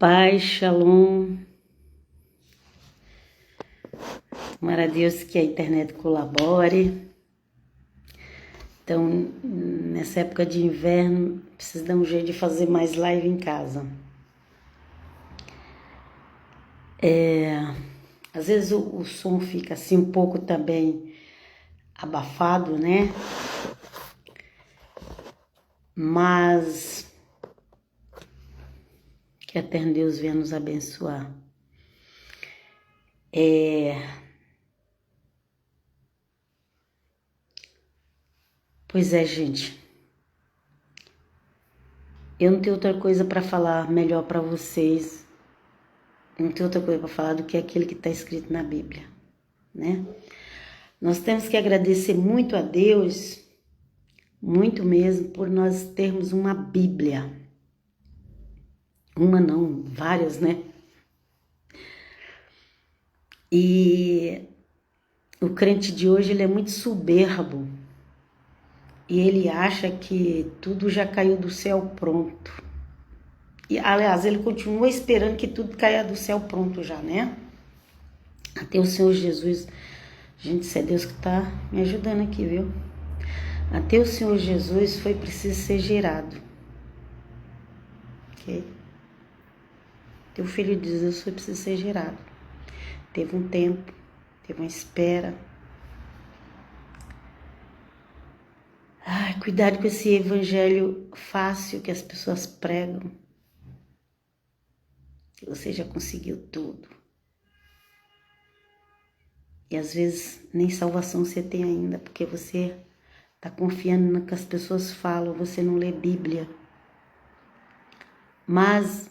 Paz, Shalom. Tomara a Deus que a internet colabore. Então, nessa época de inverno, preciso dar um jeito de fazer mais live em casa. Às vezes o som fica assim um pouco também abafado, né? Mas que a Eterno Deus venha nos abençoar. Pois é, gente. Eu não tenho outra coisa para falar melhor para vocês. Não tenho outra coisa para falar do que aquilo que está escrito na Bíblia, né? Nós temos que agradecer muito a Deus, muito mesmo, por nós termos uma Bíblia. Uma não, várias, né? E o crente de hoje, ele é muito soberbo. E ele acha que tudo já caiu do céu pronto. E, aliás, ele continua esperando que tudo caia do céu pronto já, né? Até o Senhor Jesus. Gente, isso é Deus que tá me ajudando aqui, viu? Até o Senhor Jesus foi preciso ser gerado. Ok? Até o Filho de Deus foi preciso ser gerado. Teve um tempo, teve uma espera. Ai, cuidado com esse evangelho fácil que as pessoas pregam. Que você já conseguiu tudo. E às vezes nem salvação você tem ainda, porque você tá confiando no que as pessoas falam, você não lê Bíblia. Mas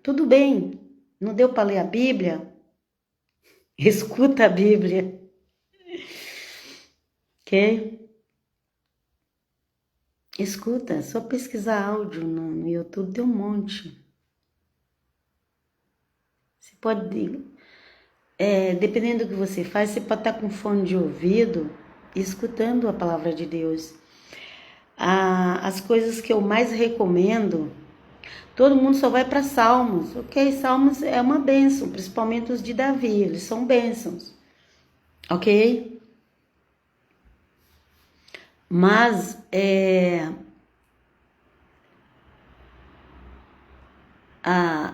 tudo bem, não deu para ler a Bíblia? Escuta a Bíblia. Ok? Escuta, é só pesquisar áudio no YouTube, tem um monte. Você pode, dependendo do que você faz, você pode estar com fone de ouvido, escutando a palavra de Deus. As coisas que eu mais recomendo, todo mundo só vai para Salmos. Ok, Salmos é uma bênção, principalmente os de Davi, eles são bênçãos. Ok? Mas,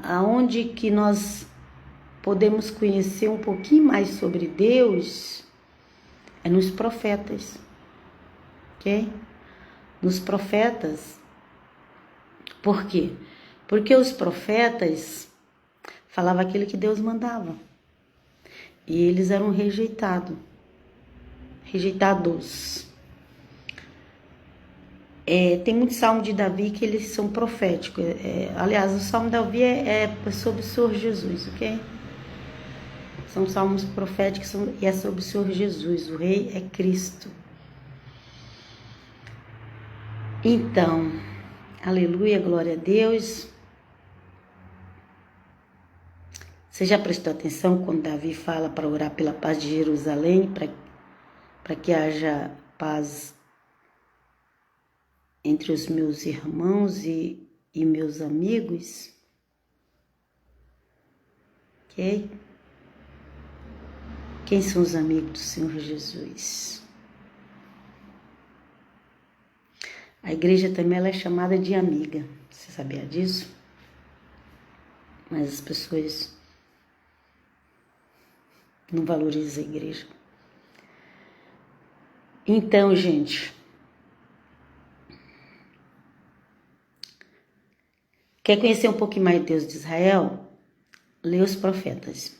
aonde que nós podemos conhecer um pouquinho mais sobre Deus é nos profetas, ok? Nos profetas. Por quê? Porque os profetas falavam aquilo que Deus mandava. E eles eram rejeitados. Tem muito salmo de Davi que eles são proféticos. Aliás, o salmo de Davi é sobre o Senhor Jesus, ok? São salmos proféticos e é sobre o Senhor Jesus. O Rei é Cristo. Então, aleluia, glória a Deus. Você já prestou atenção quando Davi fala para orar pela paz de Jerusalém, para que haja paz entre os meus irmãos e meus amigos? Ok? Quem são os amigos do Senhor Jesus? A igreja também ela é chamada de amiga. Você sabia disso? Mas as pessoas não valorizam a igreja. Então, gente, quer conhecer um pouquinho mais de Deus de Israel? Lê os profetas.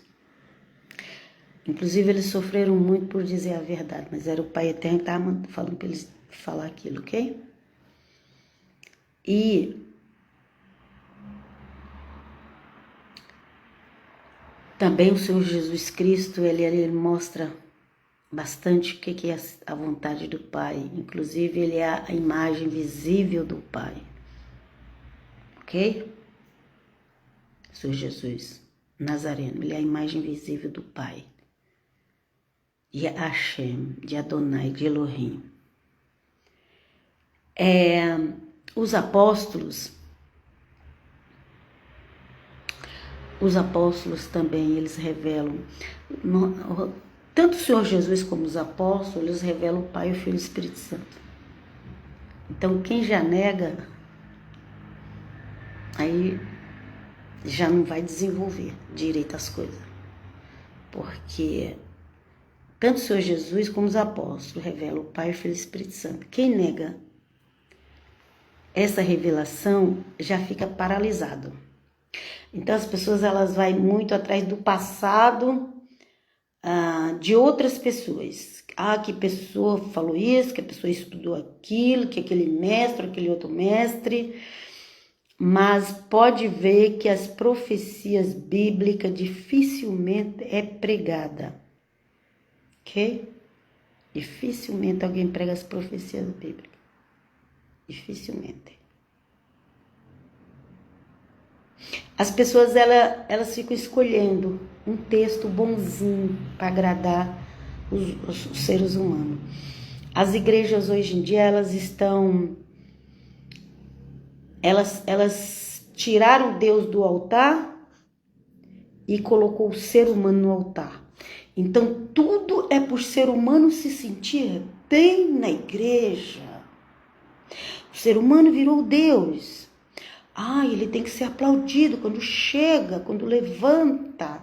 Inclusive, eles sofreram muito por dizer a verdade, mas era o Pai Eterno que estava falando para eles falar aquilo, ok? E também o Senhor Jesus Cristo, ele mostra bastante o que é a vontade do Pai. Inclusive, ele é a imagem visível do Pai. Ok? O Senhor Jesus Nazareno, ele é a imagem visível do Pai. De Hashem, de Adonai, de Elohim. Os apóstolos, Os apóstolos também, eles revelam. Tanto o Senhor Jesus como os apóstolos, eles revelam o Pai, o Filho e o Espírito Santo. Então, quem já nega, aí já não vai desenvolver direito as coisas. Porque tanto o Senhor Jesus como os apóstolos revelam o Pai, o Filho e o Espírito Santo. Quem nega essa revelação já fica paralisado. Então as pessoas elas vão muito atrás do passado de outras pessoas. Que pessoa falou isso, que a pessoa estudou aquilo, que aquele mestre, aquele outro mestre. Mas pode ver que as profecias bíblicas dificilmente é pregada. Ok? Dificilmente alguém prega as profecias bíblicas. Dificilmente. As pessoas elas ficam escolhendo um texto bonzinho para agradar os seres humanos. As igrejas hoje em dia elas tiraram Deus do altar e colocou o ser humano no altar. Então tudo é por ser humano se sentir bem na igreja. O ser humano virou Deus. Ele tem que ser aplaudido quando chega, quando levanta.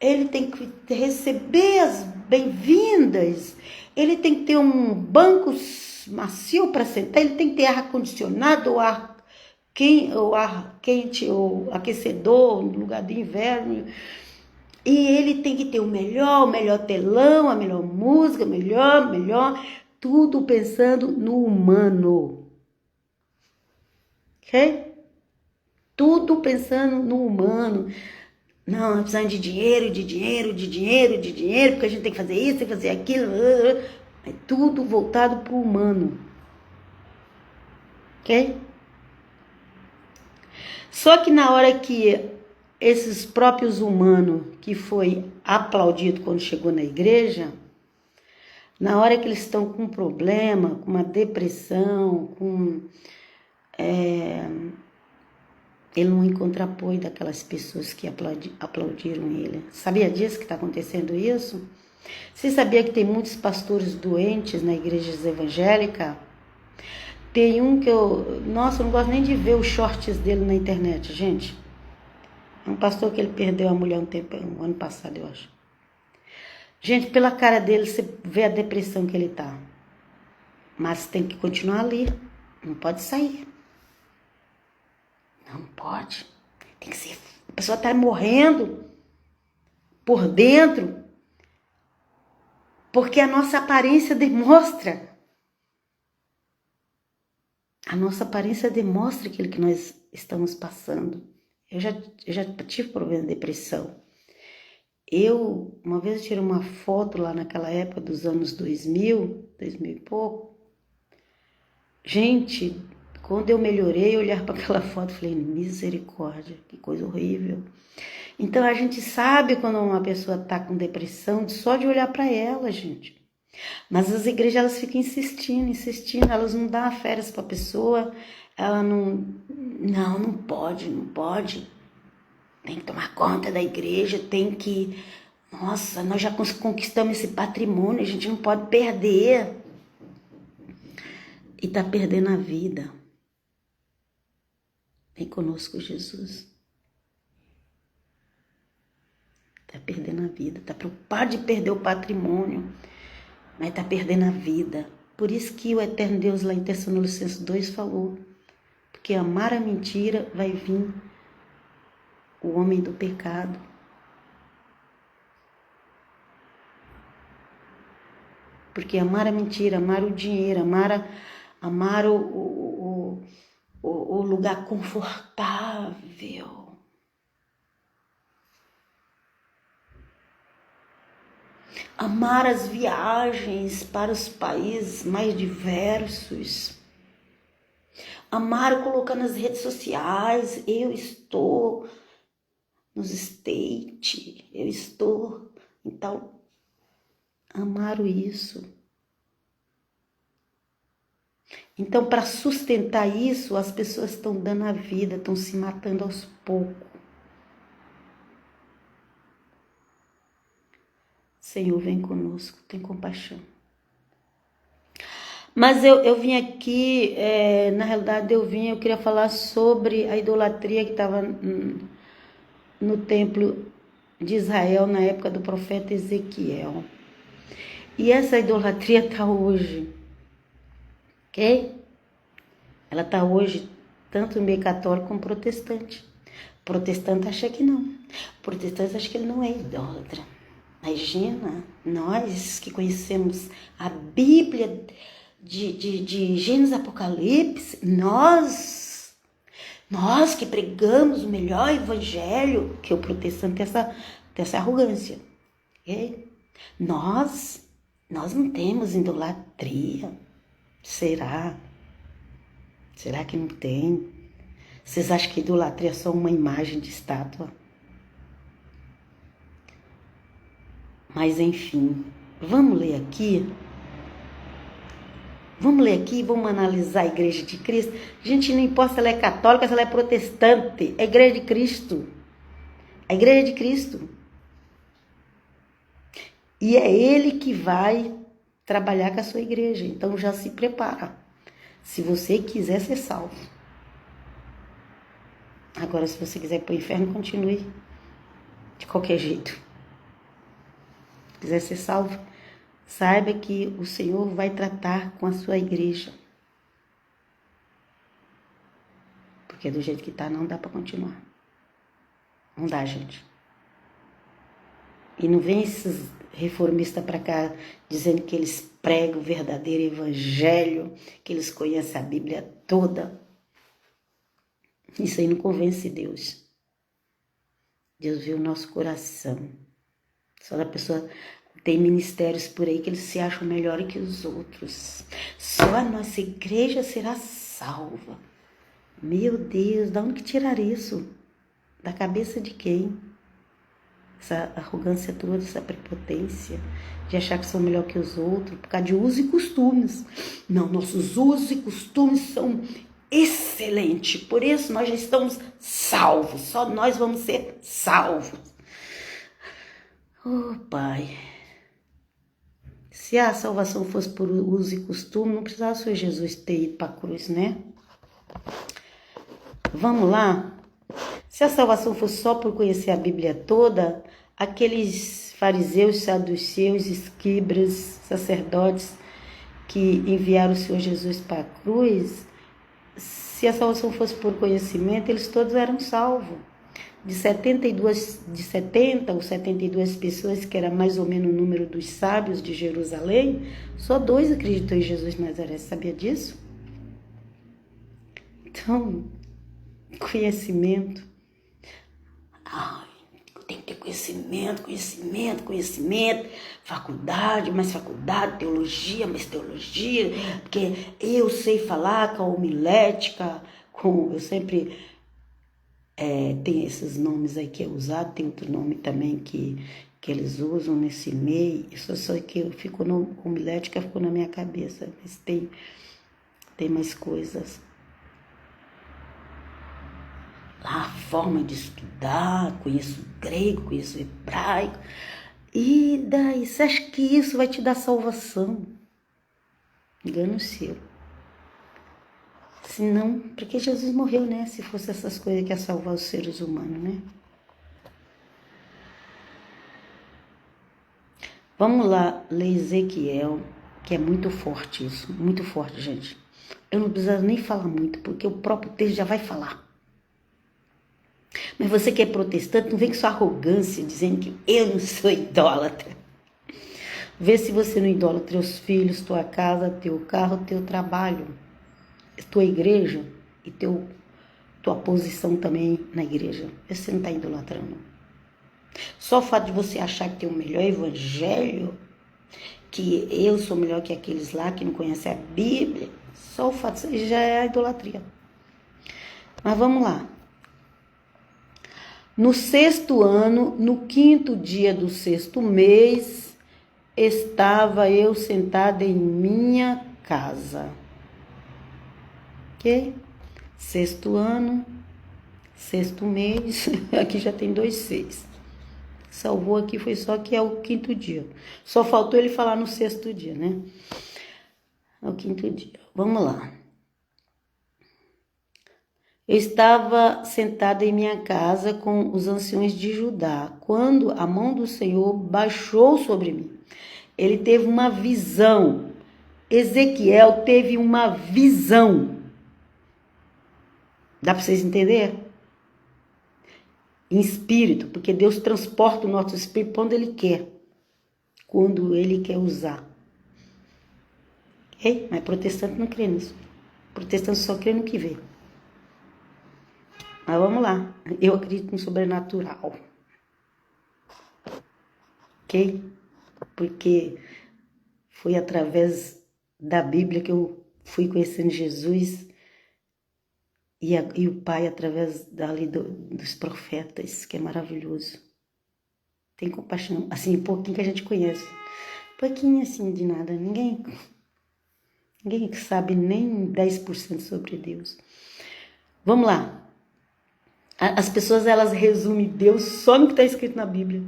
Ele tem que receber as bem-vindas. Ele tem que ter um banco macio para sentar. Ele tem que ter ar-condicionado ou ar quente ou aquecedor no lugar do inverno. E ele tem que ter o melhor telão, a melhor música, melhor. Tudo pensando no humano. Ok? Tudo pensando no humano. Não, nós precisamos de dinheiro, porque a gente tem que fazer isso, tem que fazer aquilo. É tudo voltado para o humano. Ok? Só que na hora que esses próprios humanos, que foi aplaudido quando chegou na igreja, na hora que eles estão com um problema, com uma depressão, ele não encontra apoio daquelas pessoas que aplaudiram ele. Sabia disso que está acontecendo isso? Você sabia que tem muitos pastores doentes na igreja evangélica? Tem um que eu não gosto nem de ver os shorts dele na internet, gente. É um pastor que ele perdeu a mulher um ano passado, eu acho. Gente, pela cara dele, você vê a depressão que ele tá. Mas tem que continuar ali. Não pode sair. Não pode. Tem que ser. A pessoa tá morrendo por dentro. Porque a nossa aparência demonstra. A nossa aparência demonstra aquilo que nós estamos passando. Eu já tive problema de depressão. Uma vez eu tirei uma foto lá naquela época dos anos 2000 e pouco. Gente, quando eu melhorei, eu olhar para aquela foto e falei, misericórdia, que coisa horrível. Então a gente sabe quando uma pessoa está com depressão só de olhar para ela, gente. Mas as igrejas elas ficam insistindo, elas não dão férias para a pessoa, ela não pode. Tem que tomar conta da igreja, nossa, nós já conquistamos esse patrimônio, a gente não pode perder. E tá perdendo a vida. Vem conosco, Jesus. Tá perdendo a vida, tá preocupado de perder o patrimônio, mas tá perdendo a vida. Por isso que o eterno Deus lá em Tessalonicenses 2 falou, porque amar a mentira vai vir o homem do pecado. Porque amar a mentira, amar o dinheiro, amar o lugar confortável. Amar as viagens para os países mais diversos. Amar colocar nas redes sociais, eu estou nos States, eu estou. Então, amar isso. Então, para sustentar isso, as pessoas estão dando a vida, estão se matando aos poucos. Senhor, vem conosco, tem compaixão. Mas eu vim aqui, na realidade eu queria falar sobre a idolatria que estava no templo de Israel na época do profeta Ezequiel. E essa idolatria está hoje, ok? Ela está hoje tanto no meio católico como protestante. Protestante acha que não. Protestante acha que ele não é idólatra. Imagina, nós que conhecemos a Bíblia de Gênesis Apocalipse, nós que pregamos o melhor evangelho, que o protestante tem essa arrogância. Okay? Nós não temos idolatria. Será? Será que não tem? Vocês acham que idolatria é só uma imagem de estátua? Mas enfim, vamos ler aqui e vamos analisar a Igreja de Cristo. Gente, não importa se ela é católica, se ela é protestante, é a Igreja de Cristo. A Igreja de Cristo. E é Ele que vai trabalhar com a sua igreja. Então já se prepara. Se você quiser ser salvo. Agora, se você quiser ir para o inferno, continue de qualquer jeito. Se quiser ser salvo, saiba que o Senhor vai tratar com a sua igreja. Porque do jeito que está, não dá para continuar. Não dá, gente. E não vem esses reformistas para cá dizendo que eles pregam o verdadeiro evangelho, que eles conhecem a Bíblia toda. Isso aí não convence Deus. Deus vê o nosso coração. Só da pessoa... Tem ministérios por aí que eles se acham melhores que os outros. Só a nossa igreja será salva. Meu Deus, de onde que tirar isso? Da cabeça de quem? Essa arrogância toda, essa prepotência de achar que são melhor que os outros por causa de usos e costumes. Não, nossos usos e costumes são excelentes. Por isso nós já estamos salvos. Só nós vamos ser salvos. Oh, Pai... Se a salvação fosse por uso e costume, não precisava o Senhor Jesus ter ido para a cruz, né? Vamos lá? Se a salvação fosse só por conhecer a Bíblia toda, aqueles fariseus, saduceus, escribas, sacerdotes que enviaram o Senhor Jesus para a cruz, se a salvação fosse por conhecimento, eles todos eram salvos. De 70 ou 72 pessoas, que era mais ou menos o número dos sábios de Jerusalém, só 2 acreditou em Jesus de Nazaré. Sabia disso? Então, conhecimento. Tem que ter conhecimento. Faculdade, mais faculdade, teologia, mais teologia. Porque eu sei falar com a homilética, eu sempre... tem esses nomes aí que é usado, tem outro nome também que eles usam nesse meio. Isso só que eu fico no homilética, ficou na minha cabeça, mas tem mais coisas. Lá a forma de estudar, conheço grego, conheço hebraico. E daí, você acha que isso vai te dar salvação? Engano seu. Se não, porque Jesus morreu, né? Se fosse essas coisas que ia salvar os seres humanos, né? Vamos lá ler Ezequiel, que é muito forte isso. Muito forte, gente. Eu não preciso nem falar muito, porque o próprio texto já vai falar. Mas você que é protestante, não vem com sua arrogância dizendo que eu não sou idólatra. Vê se você não idolatra teus filhos, tua casa, teu carro, teu trabalho, tua igreja e tua posição também na igreja. Vê se você não está idolatrando. Só o fato de você achar que tem o melhor evangelho, que eu sou melhor que aqueles lá que não conhecem a Bíblia, só o fato disso já é a idolatria. Mas vamos lá. No 6º ano, no 5º dia do 6º mês, estava eu sentada em minha casa. Ok? 6º ano, 6º mês, aqui já tem 2 6. Salvou aqui foi só que é o 5º dia. Só faltou ele falar no 6º dia, né? É o 5º dia. Vamos lá. Eu estava sentada em minha casa com os anciões de Judá, quando a mão do Senhor baixou sobre mim. Ele teve uma visão. Ezequiel teve uma visão. Dá para vocês entenderem? Em espírito, porque Deus transporta o nosso espírito quando Ele quando Ele quer usar. Okay? Mas protestante não crê nisso. Protestante só crê no que vê. Mas vamos lá, eu acredito no sobrenatural. Ok? Porque foi através da Bíblia que eu fui conhecendo Jesus e o Pai através dos profetas, que é maravilhoso. Tem compaixão, assim, um pouquinho que a gente conhece. Pouquinho assim de nada, ninguém sabe nem 10% sobre Deus. Vamos lá. As pessoas, elas resumem Deus só no que está escrito na Bíblia.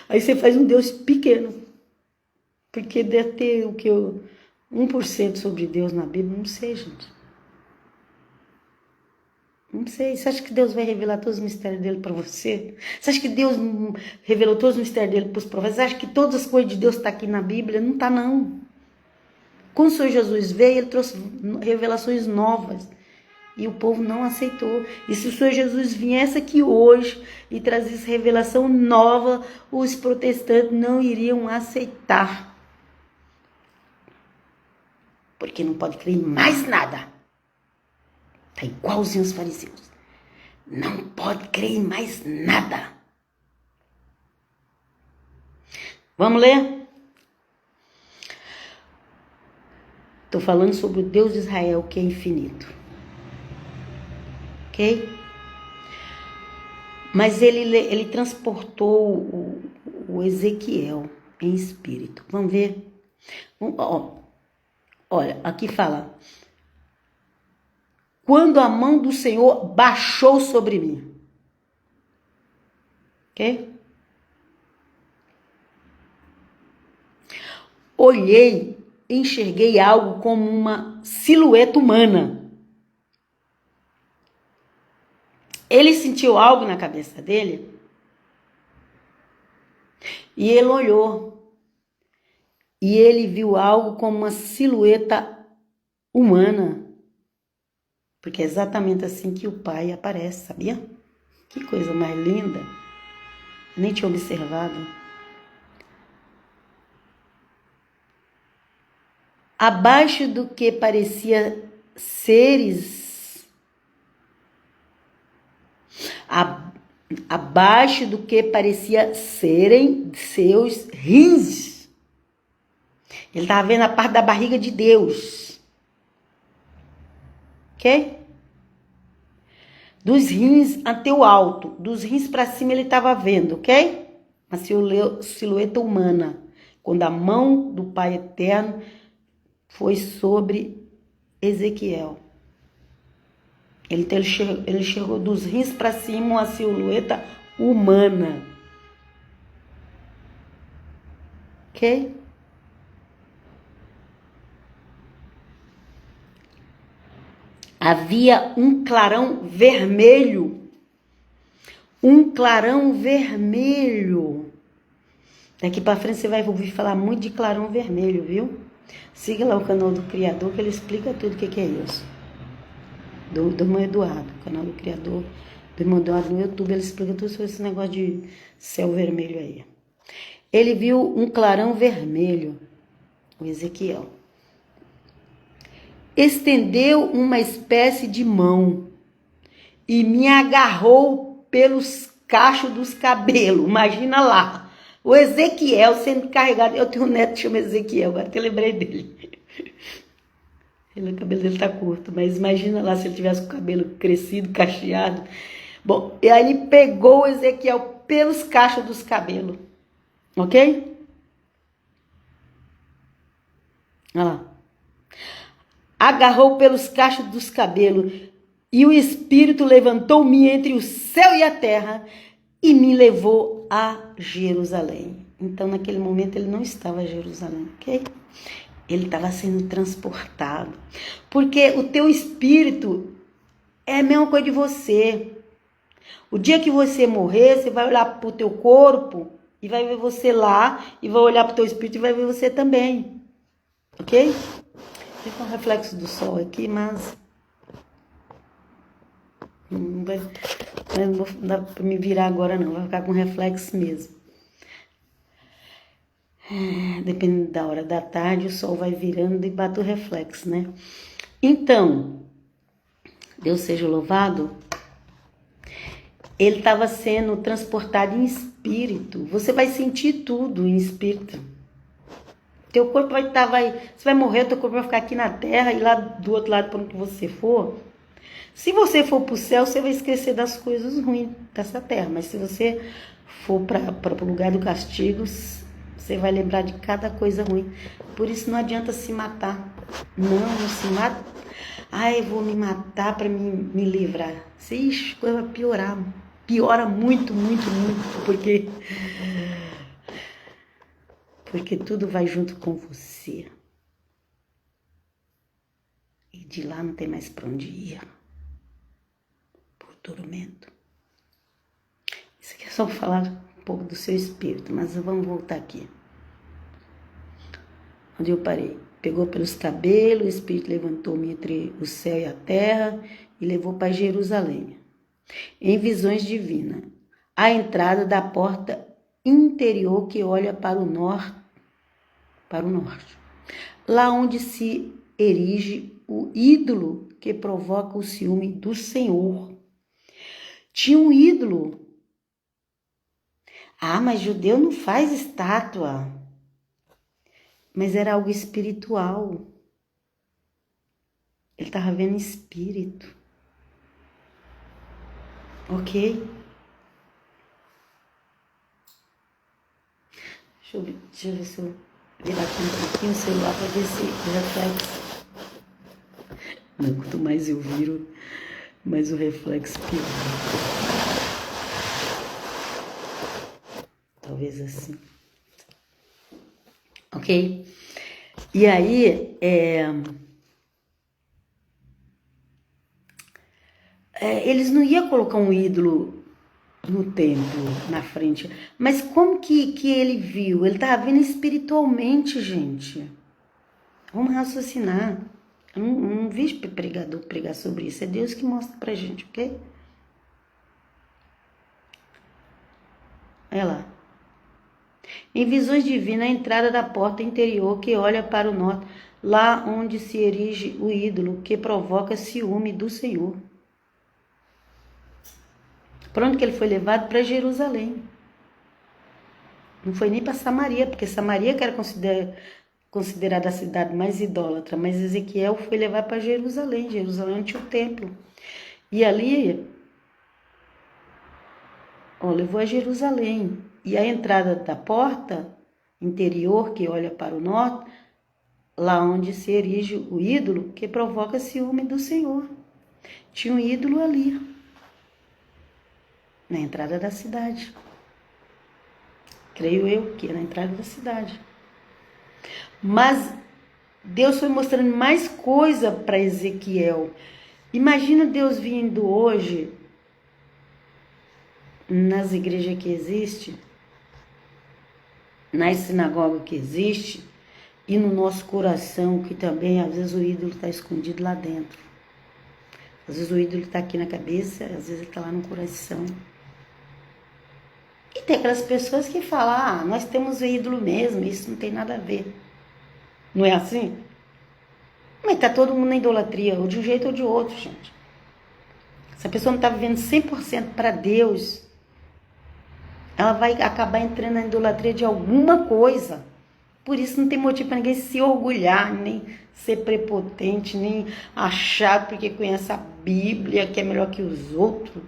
Aí você faz um Deus pequeno. Porque deve ter 1% sobre Deus na Bíblia. Não sei, gente. Não sei. Você acha que Deus vai revelar todos os mistérios dele para você? Você acha que Deus revelou todos os mistérios dele para os profetas? Você acha que todas as coisas de Deus estão aqui na Bíblia? Não está, não. Quando o Senhor Jesus veio, ele trouxe revelações novas. E o povo não aceitou. E se o Senhor Jesus viesse aqui hoje e trazesse revelação nova, os protestantes não iriam aceitar. Porque não pode crer em mais nada. Está igualzinho os fariseus. Não pode crer em mais nada. Vamos ler? Estou falando sobre o Deus de Israel, que é infinito. Ok? Mas ele transportou o Ezequiel em espírito. Vamos ver? Olha, aqui fala. Quando a mão do Senhor baixou sobre mim. Ok? Olhei e enxerguei algo como uma silhueta humana. Ele sentiu algo na cabeça dele e ele olhou. E ele viu algo como uma silhueta humana. Porque é exatamente assim que o Pai aparece, sabia? Que coisa mais linda. Nem tinha observado. Abaixo do que parecia seres, abaixo do que parecia serem seus rins. Ele estava vendo a parte da barriga de Deus. Ok? Dos rins até o alto, dos rins para cima ele estava vendo, ok? Uma silhueta humana. Quando a mão do Pai Eterno foi sobre Ezequiel. Ele enxergou dos rins para cima uma silhueta humana. Ok? Havia um clarão vermelho. Um clarão vermelho. Daqui para frente você vai ouvir falar muito de clarão vermelho, viu? Siga lá o canal do Criador que ele explica tudo o que é isso. Do irmão Eduardo, o canal do Criador, do irmão Eduardo no YouTube, ele explica tudo sobre esse negócio de céu vermelho aí. Ele viu um clarão vermelho, o Ezequiel. Estendeu uma espécie de mão e me agarrou pelos cachos dos cabelos. Imagina lá, o Ezequiel sendo carregado. Eu tenho um neto que chama Ezequiel, agora até lembrei dele. O cabelo dele tá curto, mas imagina lá se ele tivesse com o cabelo crescido, cacheado. Bom, e aí ele pegou o Ezequiel pelos cachos dos cabelos. Ok? Olha lá. Agarrou pelos cachos dos cabelos e o Espírito levantou-me entre o céu e a terra e me levou a Jerusalém. Então, naquele momento, ele não estava em Jerusalém, ok? Ele estava sendo transportado. Porque o teu espírito é a mesma coisa de você. O dia que você morrer, você vai olhar para o teu corpo e vai ver você lá, e vai olhar para o teu espírito e vai ver você também. Ok? Tem um reflexo do sol aqui, mas não vou dar para me virar agora não, vai ficar com reflexo mesmo. Dependendo da hora da tarde, o sol vai virando e bate o reflexo, né? Então, Deus seja louvado, ele estava sendo transportado em espírito. Você vai sentir tudo em espírito. Teu corpo vai estar, você vai morrer, teu corpo vai ficar aqui na terra e lá do outro lado, para onde você for. Se você for para o céu, você vai esquecer das coisas ruins dessa terra. Mas se você for para o lugar do castigo, você vai lembrar de cada coisa ruim. Por isso não adianta se matar. Não se mata. Eu vou me matar para me livrar. Ixi, coisa vai piorar. Piora muito, muito, muito. Porque tudo vai junto com você. E de lá não tem mais para onde ir. Por tormento. Isso aqui é só para falar um pouco do seu espírito, mas vamos voltar aqui. Onde eu parei. Pegou pelos cabelos, o espírito levantou-me entre o céu e a terra e levou para Jerusalém. Em visões divinas, à entrada da porta interior que olha para o norte, lá onde se erige o ídolo que provoca o ciúme do Senhor. Tinha um ídolo. Mas judeu não faz estátua. Mas era algo espiritual. Ele estava vendo espírito. Ok? Deixa eu ver se eu virar aqui um pouquinho o celular para ver se reflexo. Não, quanto mais eu viro, mais o reflexo pior. Talvez assim. Ok? E aí, eles não iam colocar um ídolo no templo, na frente. Mas como que ele viu? Ele estava vendo espiritualmente, gente. Vamos raciocinar. Eu não vejo pregador pregar sobre isso. É Deus que mostra pra gente, ok? Olha lá. Em visões divinas, a entrada da porta interior que olha para o norte, lá onde se erige o ídolo que provoca ciúme do Senhor. Para onde que ele foi levado? Para Jerusalém. Não foi nem para Samaria, porque Samaria que era considerada a cidade mais idólatra, mas Ezequiel foi levar para Jerusalém. Jerusalém tinha o templo. E ali, levou a Jerusalém. E a entrada da porta interior, que olha para o norte, lá onde se erige o ídolo, que provoca ciúme do Senhor. Tinha um ídolo ali, na entrada da cidade. Creio eu que é na entrada da cidade. Mas Deus foi mostrando mais coisa para Ezequiel. Imagina Deus vindo hoje nas igrejas que existem, nas sinagogas que existem, e no nosso coração, que também às vezes o ídolo está escondido lá dentro. Às vezes o ídolo está aqui na cabeça, às vezes ele está lá no coração. E tem aquelas pessoas que falam, nós temos o ídolo mesmo, isso não tem nada a ver. Não é assim? Mas está todo mundo na idolatria, ou de um jeito ou de outro, gente. Se a pessoa não está vivendo 100% para Deus, ela vai acabar entrando na idolatria de alguma coisa. Por isso não tem motivo para ninguém se orgulhar, nem ser prepotente, nem achar porque conhece a Bíblia que é melhor que os outros.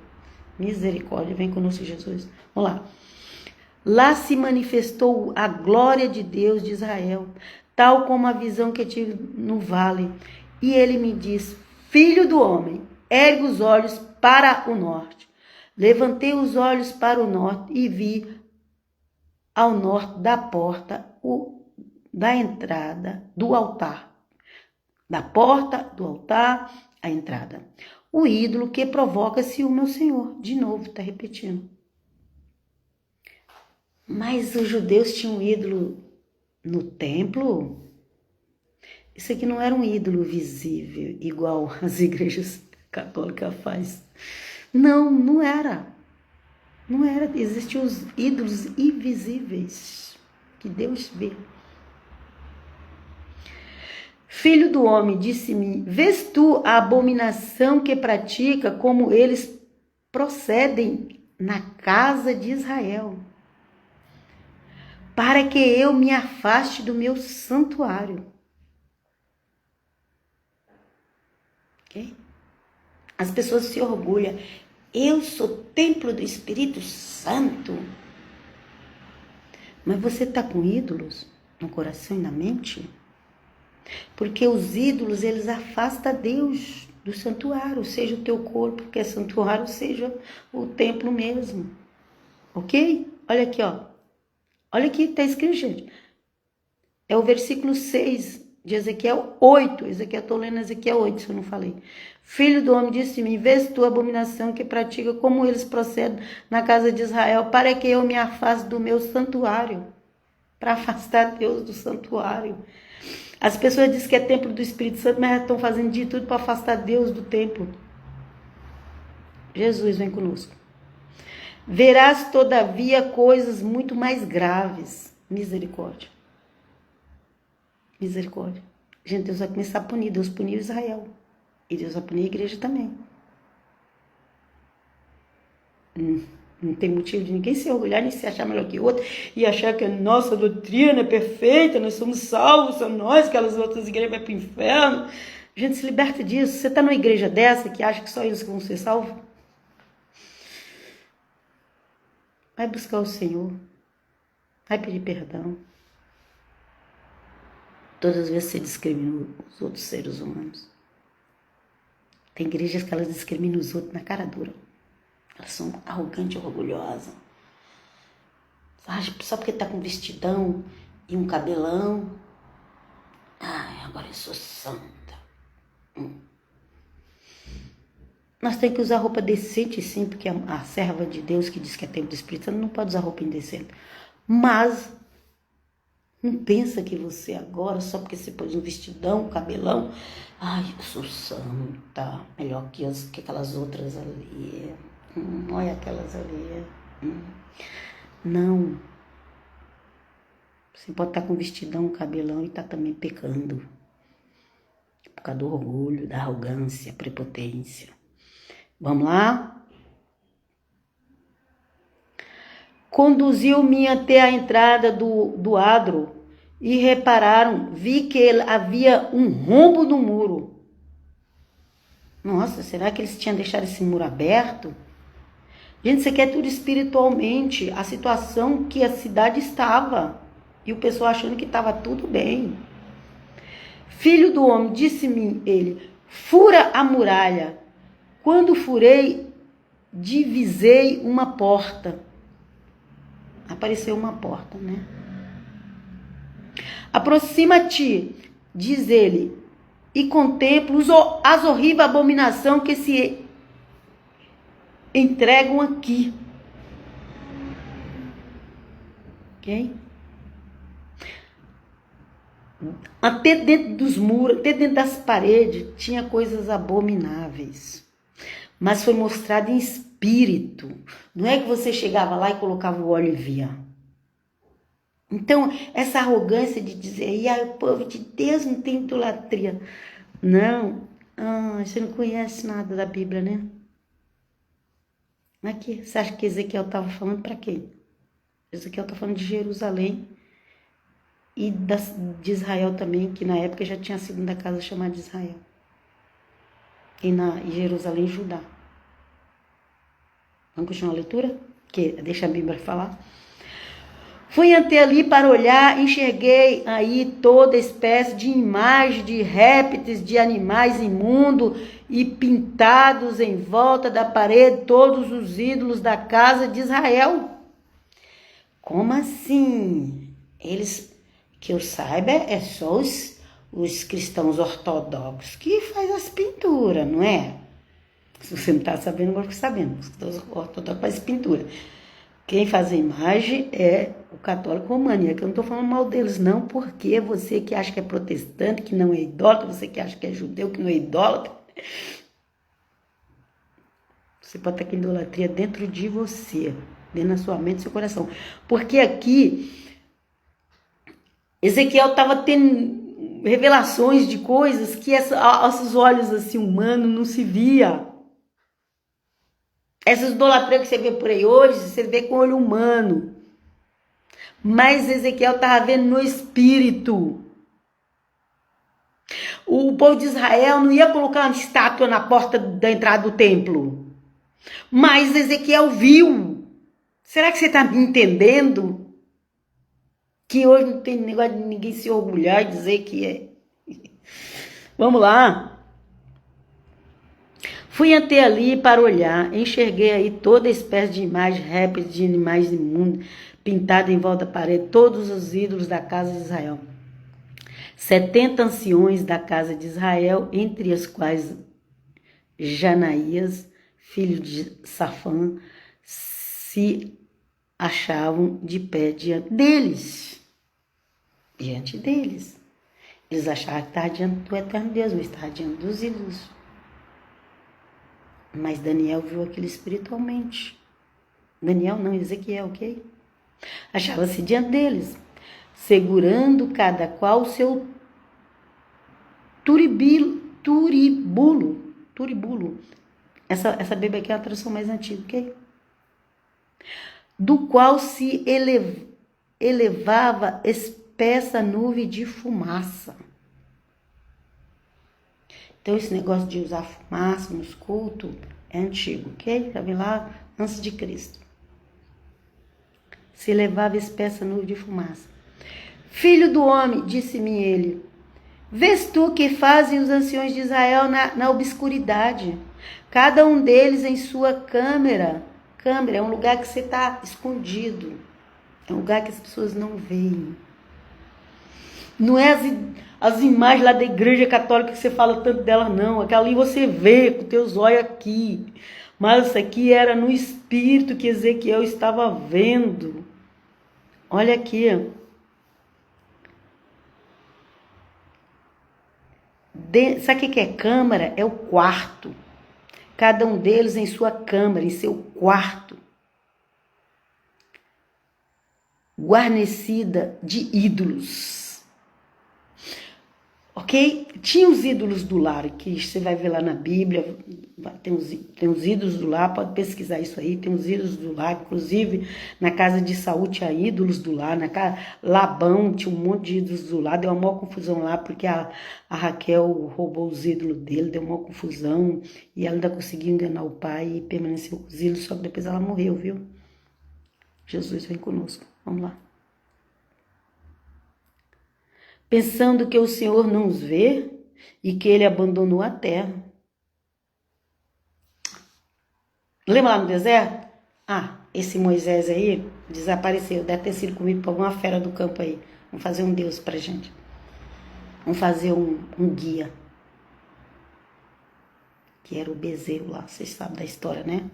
Misericórdia, vem conosco, Jesus. Vamos lá. Lá se manifestou a glória de Deus de Israel, tal como a visão que tive no vale. E ele me diz, filho do homem, ergue os olhos para o norte. Levantei os olhos para o norte e vi ao norte da porta da entrada do altar. Da porta do altar à entrada. O ídolo que provoca-se o meu Senhor. De novo, está repetindo. Mas os judeus tinham um ídolo no templo? Isso aqui não era um ídolo visível, igual as igrejas católicas fazem. Não, não era. Não era. Existiam os ídolos invisíveis, que Deus vê. Filho do homem, disse-me, vês tu a abominação que pratica, como eles procedem na casa de Israel, para que eu me afaste do meu santuário. Okay? As pessoas se orgulham. Eu sou templo do Espírito Santo. Mas você está com ídolos no coração e na mente? Porque os ídolos, eles afastam Deus do santuário, seja o teu corpo, que é santuário, seja o templo mesmo. Ok? Olha aqui, ó. Olha aqui, está escrito, gente. É o versículo 6 de Ezequiel 8. Ezequiel, estou lendo Ezequiel 8, se eu não falei. Filho do homem, disse-me, vês tu a abominação que pratica, como eles procedem na casa de Israel, para que eu me afaste do meu santuário. Para afastar Deus do santuário. As pessoas dizem que é templo do Espírito Santo, mas estão fazendo de tudo para afastar Deus do templo. Jesus vem conosco. Verás, todavia, coisas muito mais graves. Misericórdia. Misericórdia. Gente, Deus vai começar a punir. Deus puniu Israel. E Deus vai punir a igreja também. Não tem motivo de ninguém se orgulhar, nem se achar melhor que o outro, e achar que a nossa doutrina é perfeita, nós somos salvos, são nós, aquelas outras igrejas vão para o inferno. Gente, se liberta disso. Você está numa igreja dessa que acha que só eles que vão ser salvos? Vai buscar o Senhor. Vai pedir perdão. Todas as vezes você discrimina os outros seres humanos. Tem igrejas que elas discriminam os outros na cara dura. Elas são arrogantes e orgulhosas. Só porque tá com vestidão e um cabelão. Ai, agora eu sou santa. Nós temos que usar roupa decente, sim, porque a serva de Deus que diz que é templo do Espírito Santo não pode usar roupa indecente. Mas não pensa que você agora, só porque você pôs um vestidão, um cabelão, ai, eu sou santa, melhor que aquelas outras ali. Olha aquelas ali. Não. Você pode estar com vestidão, cabelão e estar também pecando. Por causa do orgulho, da arrogância, prepotência. Vamos lá? Conduziu-me até a entrada do adro e repararam, vi que havia um rombo no muro. Nossa, será que eles tinham deixado esse muro aberto? Gente, isso aqui é tudo espiritualmente, a situação que a cidade estava. E o pessoal achando que estava tudo bem. Filho do homem, disse-me ele, fura a muralha. Quando furei, divisei uma porta. Apareceu uma porta, né? Aproxima-te, diz ele, e contempla as horríveis abominações que se entregam aqui. Ok? Até dentro dos muros, até dentro das paredes, tinha coisas abomináveis. Mas foi mostrado em espírito. Não é que você chegava lá e colocava o óleo e via. Então, essa arrogância de dizer, o povo de Deus não tem idolatria. Não, você não conhece nada da Bíblia, né? Aqui, você acha que Ezequiel estava falando para quem? Ezequiel está falando de Jerusalém e de Israel também, que na época já tinha a segunda casa chamada de Israel. E em Jerusalém, Judá. Vamos continuar a leitura? Deixa a Bíblia falar. Fui até ali para olhar, enxerguei aí toda espécie de imagem de répteis, de animais imundos e pintados em volta da parede todos os ídolos da casa de Israel. Como assim? Eles, que eu saiba, é só os cristãos ortodoxos que faz as pinturas, não é? Se você não está sabendo, agora fica sabendo. Os cristãos ortodoxos fazem pintura. Quem faz a imagem é o católico romano. E aqui eu não estou falando mal deles, não, porque você que acha que é protestante, que não é idólatra, você que acha que é judeu, que não é idólatra, você pode estar com idolatria dentro de você, dentro da sua mente e seu coração. Porque aqui, Ezequiel estava tendo revelações de coisas que esses olhos assim humanos não se via. Essas idolatrias que você vê por aí hoje, você vê com o olho humano. Mas Ezequiel estava vendo no espírito. O povo de Israel não ia colocar uma estátua na porta da entrada do templo. Mas Ezequiel viu. Será que você está me entendendo? Que hoje não tem negócio de ninguém se orgulhar e dizer que é. Vamos lá. Fui até ali para olhar, enxerguei aí toda espécie de imagens répteis de animais imundos, pintada em volta da parede, todos os ídolos da casa de Israel. 70 anciões da casa de Israel, entre as quais Janaías, filho de Safã, se achavam de pé diante deles. Diante deles. Eles achavam que estavam diante do eterno Deus, mas estavam diante dos ídolos. Mas Daniel viu aquilo espiritualmente. Daniel não, Ezequiel, ok? Achava-se diante deles, segurando cada qual o seu turibulo. Essa Bíblia aqui é uma tradução mais antiga, ok? Do qual se elevava espessa nuvem de fumaça. Então, esse negócio de usar fumaça nos cultos é antigo, ok? Já vem lá antes de Cristo. Se elevava espessa nuvem de fumaça. Filho do homem, disse-me ele, vês tu que fazem os anciões de Israel na obscuridade, cada um deles em sua câmara. Câmara é um lugar que você está escondido, é um lugar que as pessoas não veem. Não é as imagens lá da igreja católica que você fala tanto dela, não. Aquela ali você vê com teus olhos aqui. Mas isso aqui era no espírito que Ezequiel estava vendo. Olha aqui. Sabe o que é câmara? É o quarto. Cada um deles em sua câmara, em seu quarto. Guarnecida de ídolos. Ok? Tinha os ídolos do lar, que você vai ver lá na Bíblia, tem os ídolos do lar, pode pesquisar isso aí, tem os ídolos do lar, inclusive na casa de Saul tinha ídolos do lar, na casa Labão tinha um monte de ídolos do lar, deu uma maior confusão lá, porque a Raquel roubou os ídolos dele, deu uma confusão, e ela ainda conseguiu enganar o pai e permaneceu com os ídolos, só que depois ela morreu, viu? Jesus vem conosco, vamos lá. Pensando que o Senhor não os vê e que ele abandonou a terra. Lembra lá no deserto? Esse Moisés aí desapareceu, deve ter sido comido por alguma fera do campo aí. Vamos fazer um Deus pra gente. Vamos fazer um guia. Que era o bezerro lá, vocês sabem da história, né?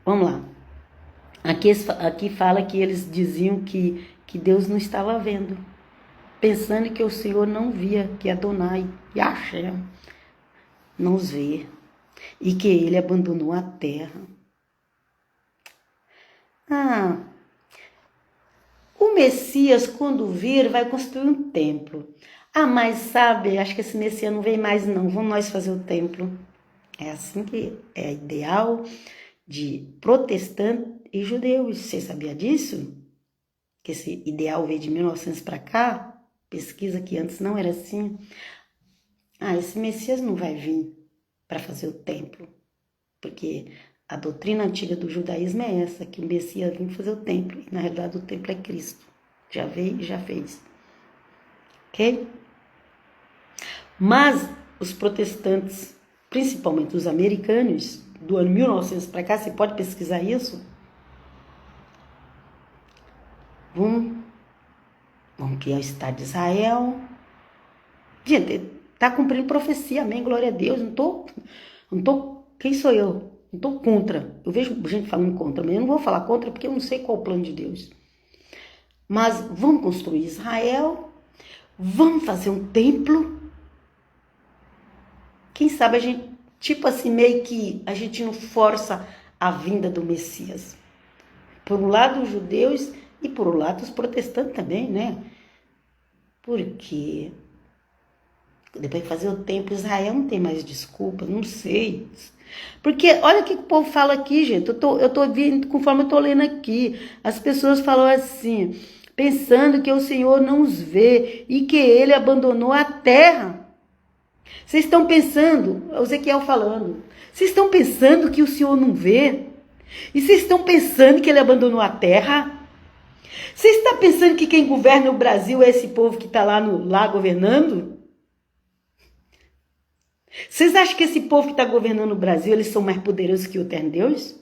Vamos lá. Aqui fala que eles diziam que Deus não estava vendo. Pensando que o Senhor não via, que Adonai, Yahshua, não os vê, e que ele abandonou a terra. O Messias, quando vir, vai construir um templo. Mas sabe, acho que esse Messias não vem mais não, vamos nós fazer o templo. É assim que é ideal de protestante e judeus. Você sabia disso? Que esse ideal veio de 1900 para cá? Pesquisa que antes não era assim. Esse Messias não vai vir para fazer o templo. Porque a doutrina antiga do judaísmo é essa, que o Messias vem fazer o templo. E na realidade o templo é Cristo. Já veio e já fez. Ok? Mas os protestantes, principalmente os americanos, do ano 1900 para cá, você pode pesquisar isso? Vamos criar o Estado de Israel. Gente, tá cumprindo profecia, amém, glória a Deus. Não tô, quem sou eu? Não tô contra. Eu vejo gente falando contra, mas eu não vou falar contra porque eu não sei qual é o plano de Deus. Mas vamos construir Israel, vamos fazer um templo. Quem sabe a gente, tipo assim, meio que a gente não força a vinda do Messias. Por um lado os judeus e por um lado os protestantes também, né? Porque depois de fazer o templo, Israel não tem mais desculpa, não sei. Porque olha o que o povo fala aqui, gente. Eu tô vendo, conforme eu tô lendo aqui, as pessoas falam assim, pensando que o Senhor não os vê e que ele abandonou a terra. Vocês estão pensando, o Ezequiel falando, vocês estão pensando que o Senhor não vê? E vocês estão pensando que ele abandonou a terra? Vocês estão pensando que quem governa o Brasil é esse povo que está lá governando? Vocês acham que esse povo que está governando o Brasil, eles são mais poderosos que o eterno Deus?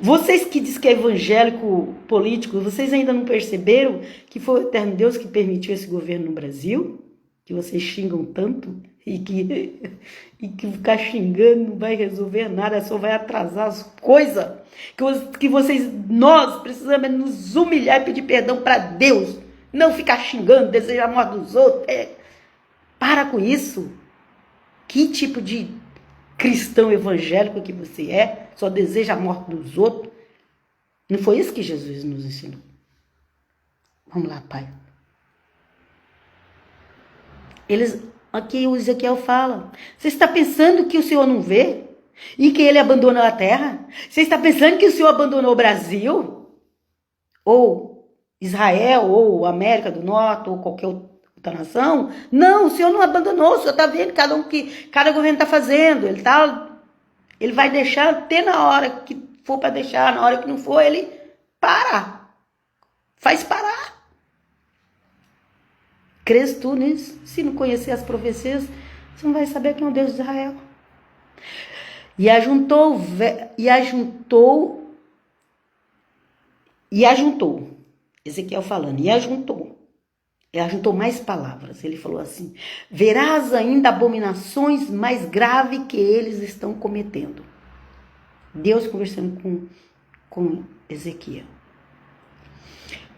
Vocês que dizem que é evangélico político, vocês ainda não perceberam que foi o eterno Deus que permitiu esse governo no Brasil? Que vocês xingam tanto e que ficar xingando não vai resolver nada, só vai atrasar as coisas. Nós precisamos nos humilhar e pedir perdão para Deus. Não ficar xingando, desejar a morte dos outros. Para com isso. Que tipo de cristão evangélico que você é? Só deseja a morte dos outros? Não foi isso que Jesus nos ensinou? Vamos lá, Pai. Aqui o Ezequiel fala, você está pensando que o Senhor não vê? E que ele abandonou a terra? Você está pensando que o Senhor abandonou o Brasil? Ou Israel, ou América do Norte, ou qualquer outra nação? Não, o Senhor não abandonou, o Senhor está vendo cada governo está fazendo. Ele vai deixar até na hora que for para deixar, na hora que não for, ele faz parar. Crês tu nisso? Se não conhecer as profecias, você não vai saber quem é o Deus de Israel. E ajuntou, Ezequiel falando, e ajuntou mais palavras. Ele falou assim, verás ainda abominações mais graves que eles estão cometendo. Deus conversando com Ezequiel.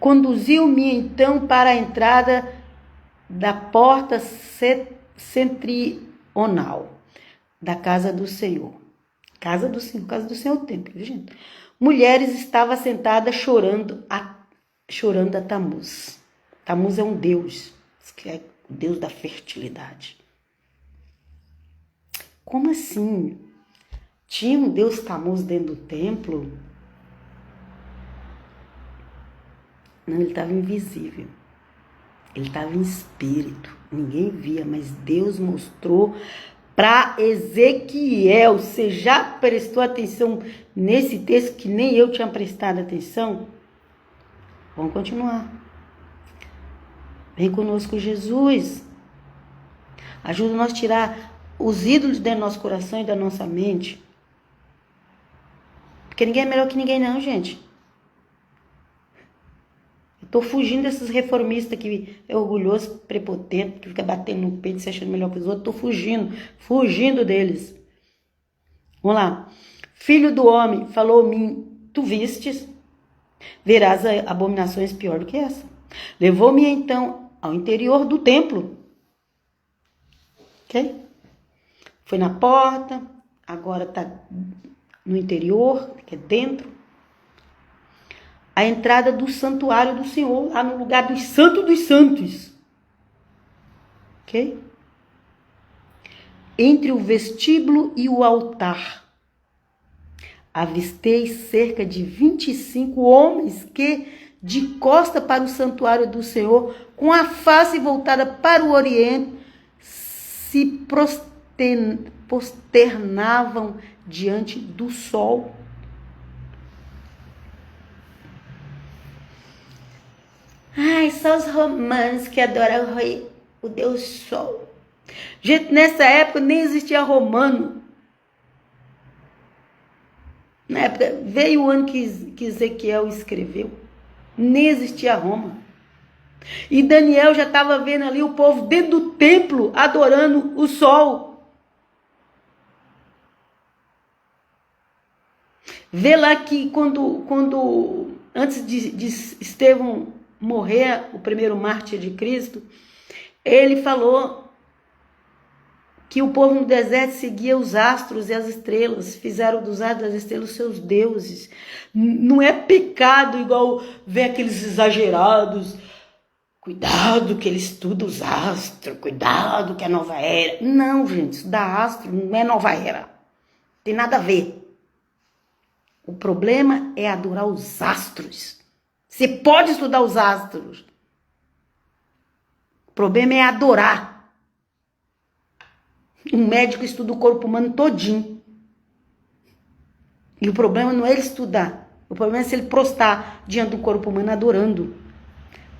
Conduziu-me então para a entrada da porta setentrional da casa do Senhor. Casa do Senhor é o templo, viu, gente? Mulheres estavam sentadas chorando a Tamuz. Tamuz é um deus, que é o deus da fertilidade. Como assim? Tinha um deus Tamuz dentro do templo? Não, ele estava invisível. Ele estava em espírito, ninguém via, mas Deus mostrou para Ezequiel. Você já prestou atenção nesse texto que nem eu tinha prestado atenção? Vamos continuar. Vem conosco, Jesus. Ajuda nós a tirar os ídolos do nosso coração e da nossa mente. Porque ninguém é melhor que ninguém não, gente. Tô fugindo desses reformistas que é orgulhoso, prepotente, que fica batendo no peito, se achando melhor que os outros. Tô fugindo deles. Vamos lá. Filho do homem, falou-me, tu vistes, verás abominações pior do que essa. Levou-me então ao interior do templo. Ok? Foi na porta, agora tá no interior, que é dentro. A entrada do santuário do Senhor, lá no lugar dos santos. Ok? Entre o vestíbulo e o altar, avistei cerca de 25 homens que, de costa para o santuário do Senhor, com a face voltada para o oriente, se prosternavam diante do sol. Ai, só os romanos que adoram o Deus Sol. Gente, nessa época nem existia romano. Na época, veio o ano que Ezequiel escreveu. Nem existia Roma. E Daniel já estava vendo ali o povo dentro do templo adorando o sol. Vê lá que antes de Estevão morrer, o primeiro mártir de Cristo, ele falou que o povo no deserto seguia os astros e as estrelas, fizeram dos astros e das estrelas seus deuses. Não é pecado igual ver aqueles exagerados. Cuidado que ele estuda os astros, cuidado que é nova era. Não, gente, estudar astro não é nova era. Tem nada a ver. O problema é adorar os astros. Você pode estudar os astros. O problema é adorar. Um médico estuda o corpo humano todinho. E o problema não é ele estudar. O problema é se ele prostrar diante do corpo humano adorando.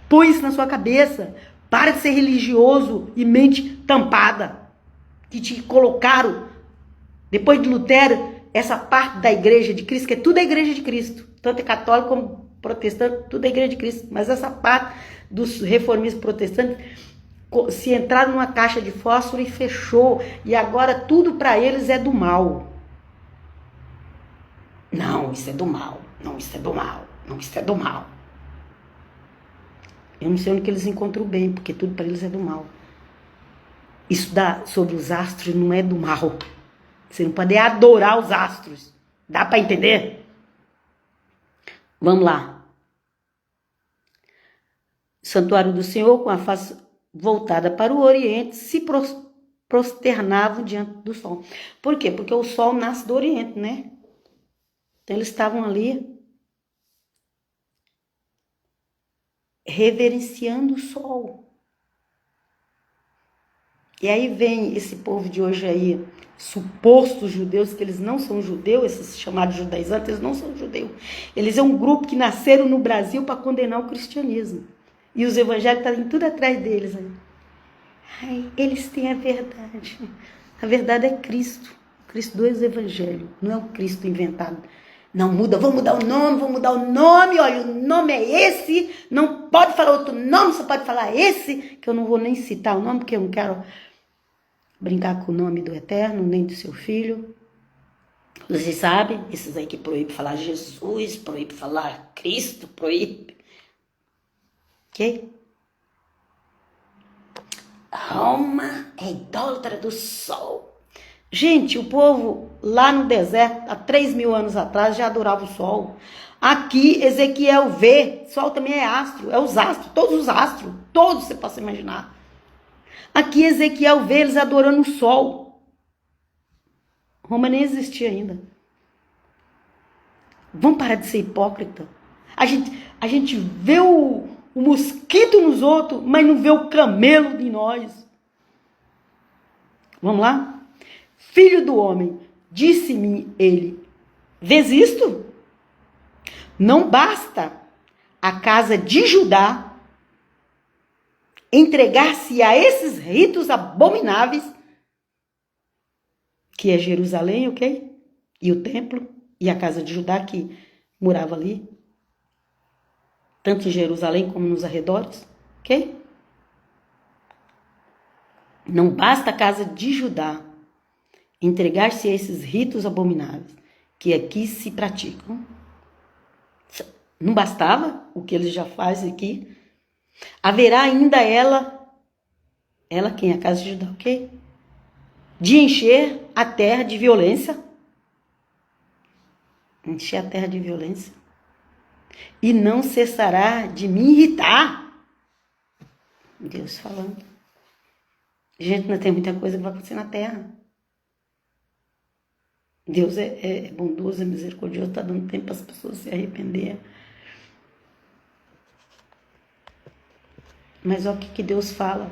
Põe isso na sua cabeça. Para de ser religioso e mente tampada. Que te colocaram, depois de Lutero, essa parte da igreja de Cristo, que é tudo a igreja de Cristo. Tanto é católico como protestante, tudo é a igreja de Cristo. Mas essa parte dos reformistas protestantes se entraram numa caixa de fósforo e fechou. E agora tudo para eles é do mal. Não, isso é do mal. Não, isso é do mal. Não, isso é do mal. Eu não sei onde que eles encontram o bem, porque tudo para eles é do mal. Estudar sobre os astros não é do mal. Você não pode adorar os astros. Dá para entender? Vamos lá. Santuário do Senhor, com a face voltada para o Oriente, se prosternavam diante do sol. Por quê? Porque o sol nasce do Oriente, né? Então eles estavam ali reverenciando o sol. E aí vem esse povo de hoje aí, supostos judeus, que eles não são judeus, esses chamados judaizantes, eles não são judeus. Eles é um grupo que nasceram no Brasil para condenar o cristianismo. E os evangélicos estão tudo atrás deles. Né? Ai, eles têm a verdade. A verdade é Cristo. Cristo do evangelho, não é o Cristo inventado. Não muda, vamos mudar o nome, olha, o nome é esse, não pode falar outro nome, só pode falar esse, que eu não vou nem citar o nome, porque eu não quero brincar com o nome do Eterno, nem do seu Filho. Vocês sabem, esses aí que proíbem falar Jesus, proíbem falar Cristo, proíbem. Ok? Roma é idólatra do sol. Gente, o povo lá no deserto, há 3.000 anos atrás, já adorava o sol. Aqui, Ezequiel vê, sol também é astro, é os astros, todos você possa imaginar. Aqui, Ezequiel vê eles adorando o sol. Roma nem existia ainda. Vamos parar de ser hipócrita. A gente vê o mosquito nos outros, mas não vê o camelo em nós. Vamos lá? Filho do homem, disse-me ele, vês isto? Não basta a casa de Judá entregar-se a esses ritos abomináveis, que é Jerusalém, ok? E o templo, e a casa de Judá que morava ali, tanto em Jerusalém como nos arredores, ok? Não basta a casa de Judá entregar-se a esses ritos abomináveis que aqui se praticam. Não bastava o que eles já fazem aqui? Haverá ainda ela quem? A casa de Judá, ok? De encher a terra de violência. Encher a terra de violência. E não cessará de me irritar. Deus falando. Gente, não tem muita coisa que vai acontecer na terra. Deus é bondoso, é misericordioso, está dando tempo para as pessoas se arrepender. Mas olha o que Deus fala.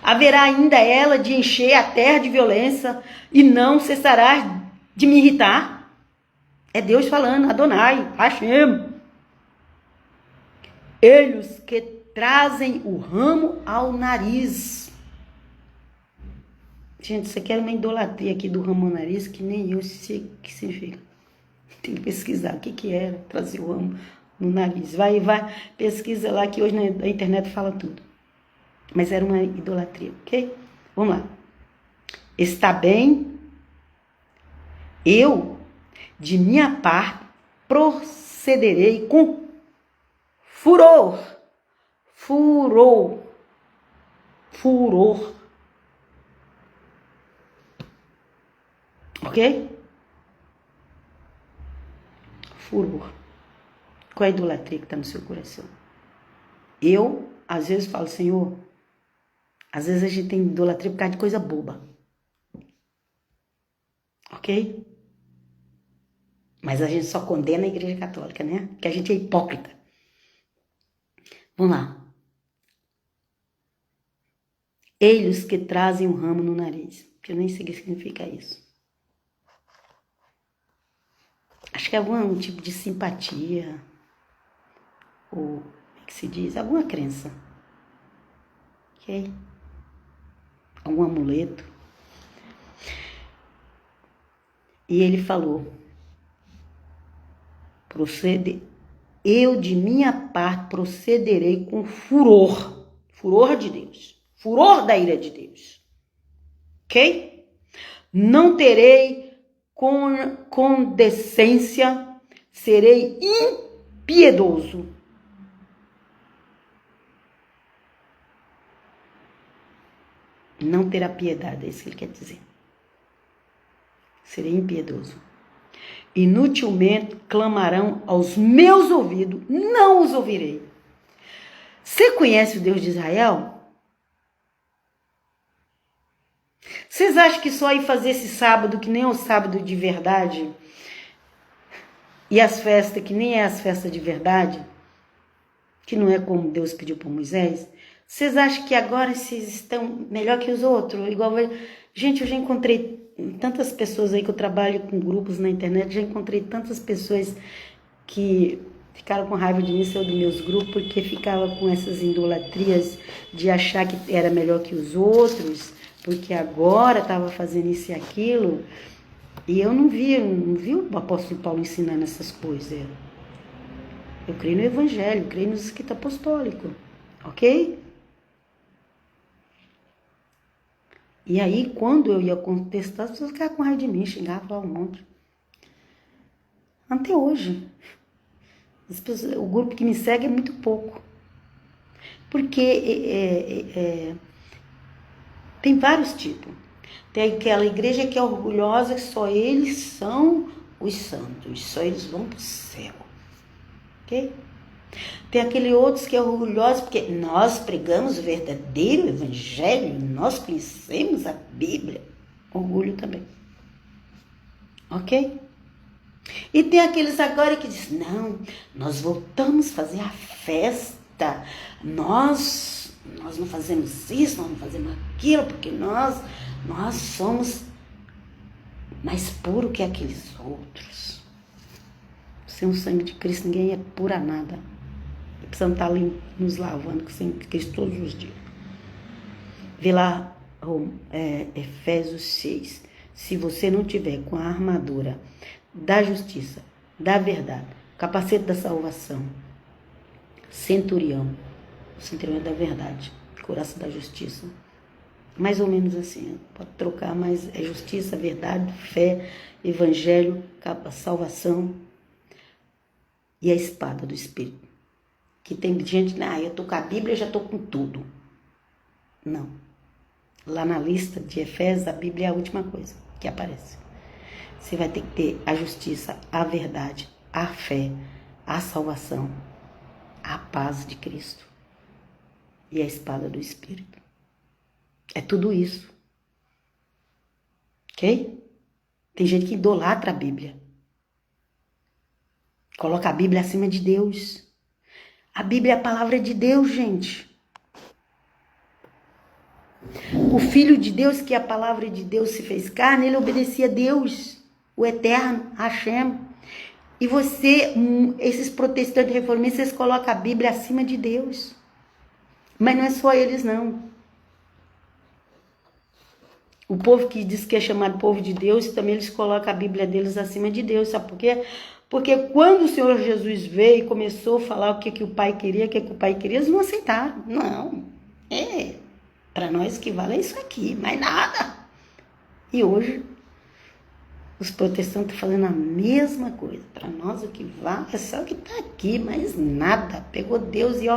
Haverá ainda ela de encher a terra de violência e não cessará de me irritar. É Deus falando, Adonai, Hashem. Eles que trazem o ramo ao nariz. Gente, isso aqui era uma idolatria aqui do ramo ao nariz, que nem eu sei o que significa. Tem que pesquisar o que era trazer o ramo no nariz. Vai, pesquisa lá que hoje na internet fala tudo. Mas era uma idolatria, ok? Vamos lá. Está bem, eu, de minha parte, procederei com furor. Ok? Furor. Qual é a idolatria que está no seu coração? Eu, às vezes, falo, Senhor, às vezes a gente tem idolatria por causa de coisa boba. Ok? Mas a gente só condena a Igreja Católica, né? Que a gente é hipócrita. Vamos lá. Eles que trazem um ramo no nariz. Que eu nem sei o que significa isso. Acho que é algum tipo de simpatia. Ou, como é que se diz? Alguma crença. Ok? Algum amuleto. E ele falou, eu de minha parte procederei com furor de Deus, furor da ira de Deus, ok? Não terei condescência, serei impiedoso. Não terá piedade, é isso que ele quer dizer. Serei impiedoso. Inutilmente clamarão aos meus ouvidos, não os ouvirei. Você conhece o Deus de Israel? Vocês acham que só ir fazer esse sábado, que nem é o sábado de verdade, e as festas, que nem é as festas de verdade, que não é como Deus pediu para Moisés, vocês acham que agora vocês estão melhor que os outros? Igual, gente, eu já encontrei tantas pessoas aí que eu trabalho com grupos na internet, já encontrei tantas pessoas que ficaram com raiva de mim, saiu dos meus grupos, porque ficava com essas idolatrias de achar que era melhor que os outros, porque agora estava fazendo isso e aquilo. E eu não vi o apóstolo Paulo ensinando essas coisas. Eu creio no evangelho, creio nos escritos apostólicos, ok? E aí, quando eu ia contestar, as pessoas ficavam com raiva de mim, xingavam um monte. Até hoje. O grupo que me segue é muito pouco. Porque tem vários tipos. Tem aquela igreja que é orgulhosa, que só eles são os santos, só eles vão para o céu. Ok? Tem aquele outros que é orgulhoso porque nós pregamos o verdadeiro evangelho, nós conhecemos a Bíblia. Orgulho também. Ok? E tem aqueles agora que dizem, não, nós voltamos a fazer a festa, nós não fazemos isso, nós não fazemos aquilo, porque nós somos mais puros que aqueles outros. Sem o sangue de Cristo, ninguém é puro a nada. Precisamos estar ali nos lavando com o sangue de Cristo todos os dias. Vê lá Efésios 6. Se você não tiver com a armadura da justiça, da verdade, capacete da salvação, centurião é da verdade, couraça da justiça, mais ou menos assim, pode trocar, mas é justiça, verdade, fé, evangelho, salvação e a espada do Espírito. Que tem gente, eu tô com a Bíblia, já tô com tudo. Não. Lá na lista de Efésios, a Bíblia é a última coisa que aparece. Você vai ter que ter a justiça, a verdade, a fé, a salvação, a paz de Cristo e a espada do Espírito. É tudo isso. Ok? Tem gente que idolatra a Bíblia. Coloca a Bíblia acima de Deus. A Bíblia é a palavra de Deus, gente. O Filho de Deus, que é a palavra de Deus, se fez carne, ele obedecia a Deus, o Eterno, Hashem. E esses protestantes reformistas, colocam a Bíblia acima de Deus. Mas não é só eles, não. O povo que diz que é chamado povo de Deus, também eles colocam a Bíblia deles acima de Deus. Sabe por quê? Porque quando o Senhor Jesus veio e começou a falar o que o Pai queria, eles não aceitaram. Não, para nós que vale é isso aqui, mais nada. E hoje, os protestantes estão fazendo a mesma coisa. Para nós o que vale é só o que está aqui, mais nada. Pegou Deus e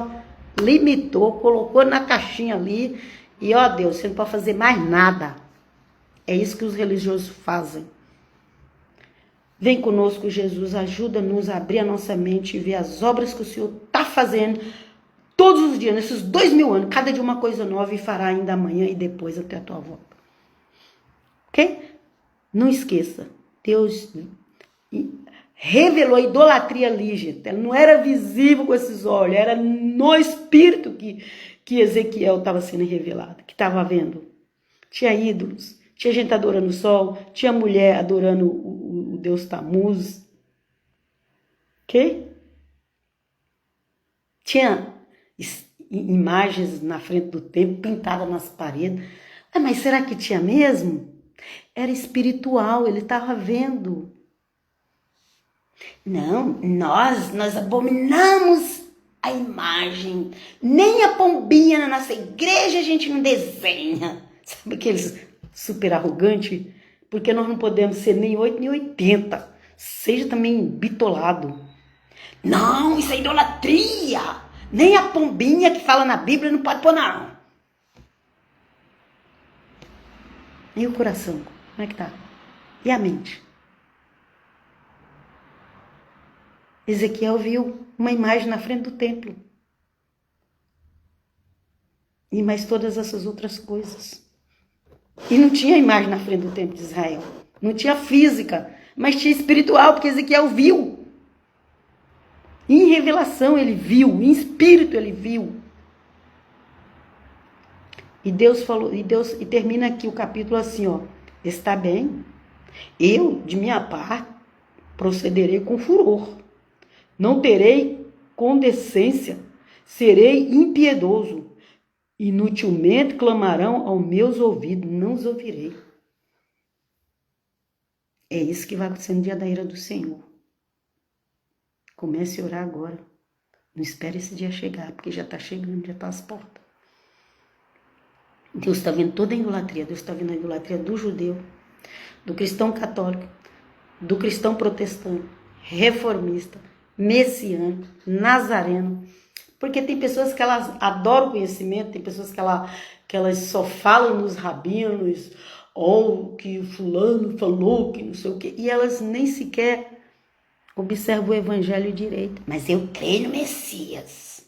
limitou, colocou na caixinha ali. E Deus, você não pode fazer mais nada. É isso que os religiosos fazem. Vem conosco, Jesus, ajuda-nos a abrir a nossa mente e ver as obras que o Senhor está fazendo todos os dias, nesses 2000 anos, cada dia uma coisa nova, e fará ainda amanhã e depois até a tua volta. Ok? Não esqueça, Deus revelou a idolatria lígita. Ela não era visível com esses olhos, era no espírito que Ezequiel estava sendo revelado, que estava vendo. Tinha ídolos, tinha gente adorando o sol, tinha mulher adorando o Deus Tamuz. Ok? Tinha imagens na frente do templo, pintadas nas paredes. Mas será que tinha mesmo? Era espiritual, ele estava vendo. Não, nós abominamos a imagem. Nem a pombinha na nossa igreja a gente não desenha. Sabe aqueles super arrogantes? Porque nós não podemos ser nem 8 nem 80. Seja também bitolado. Não, isso é idolatria. Nem a pombinha que fala na Bíblia não pode pôr, não. E o coração? Como é que tá? E a mente? Ezequiel viu uma imagem na frente do templo. E mais todas essas outras coisas. E não tinha imagem na frente do templo de Israel. Não tinha física, mas tinha espiritual, porque Ezequiel viu. Em revelação ele viu, em espírito ele viu. E Deus falou, e termina aqui o capítulo assim, está bem, eu, de minha parte, procederei com furor. Não terei condescência, serei impiedoso. Inutilmente clamarão aos meus ouvidos, não os ouvirei. É isso que vai acontecer no dia da ira do Senhor. Comece a orar agora. Não espere esse dia chegar, porque já está chegando, já está às portas. Deus está vendo toda a idolatria. Deus está vendo a idolatria do judeu, do cristão católico, do cristão protestante, reformista, messiânico, nazareno. Porque tem pessoas que elas adoram conhecimento, tem pessoas que elas só falam nos rabinos, ou que o fulano falou, que não sei o quê, e elas nem sequer observam o evangelho direito. Mas eu creio no Messias,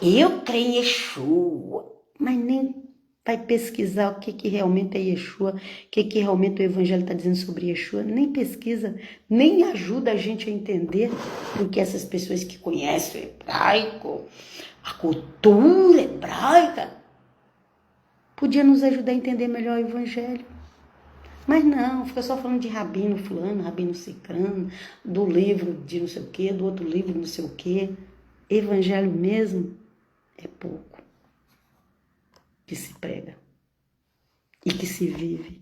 eu creio em Yeshua, mas nem vai pesquisar o que realmente é Yeshua, o que realmente o evangelho está dizendo sobre Yeshua, nem pesquisa, nem ajuda a gente a entender, porque essas pessoas que conhecem o hebraico, a cultura hebraica, podia nos ajudar a entender melhor o evangelho. Mas não, fica só falando de rabino fulano, rabino cicrano, do livro de não sei o quê, do outro livro não sei o quê. Evangelho mesmo é pouco que se prega e que se vive.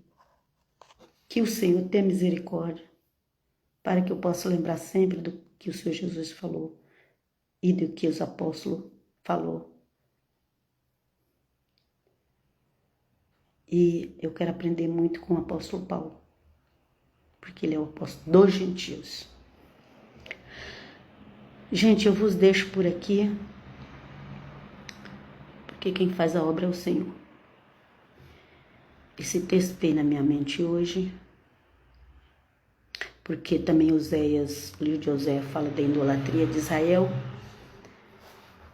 Que o Senhor tenha misericórdia, para que eu possa lembrar sempre do que o Senhor Jesus falou e do que os apóstolos falou. E eu quero aprender muito com o apóstolo Paulo, porque ele é o apóstolo dos gentios. Gente, eu vos deixo por aqui, porque quem faz a obra é o Senhor. Esse texto veio na minha mente hoje, porque também o livro de Oséias fala da idolatria de Israel,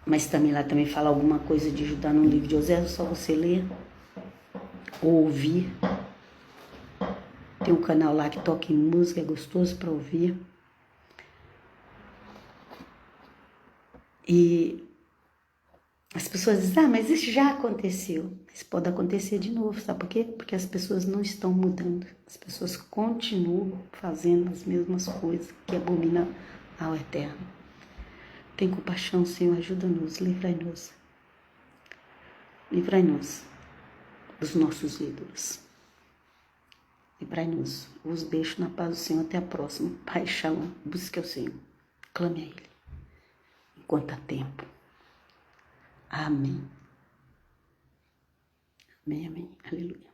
mas também lá também fala alguma coisa de Judá no livro de Oséias, é só você ler ou ouvir. Tem um canal lá que toca em música, é gostoso para ouvir. E as pessoas dizem, mas isso já aconteceu. Isso pode acontecer de novo, sabe por quê? Porque as pessoas não estão mudando. As pessoas continuam fazendo as mesmas coisas que abominam ao Eterno. Tem compaixão, Senhor, ajuda-nos, livrai-nos. Livrai-nos dos nossos ídolos. Livrai-nos. Os deixo na paz do Senhor. Até a próxima. Pai, Shalom. Busque ao Senhor. Clame a Ele. Enquanto há tempo. Amém. Amém, amém. Aleluia.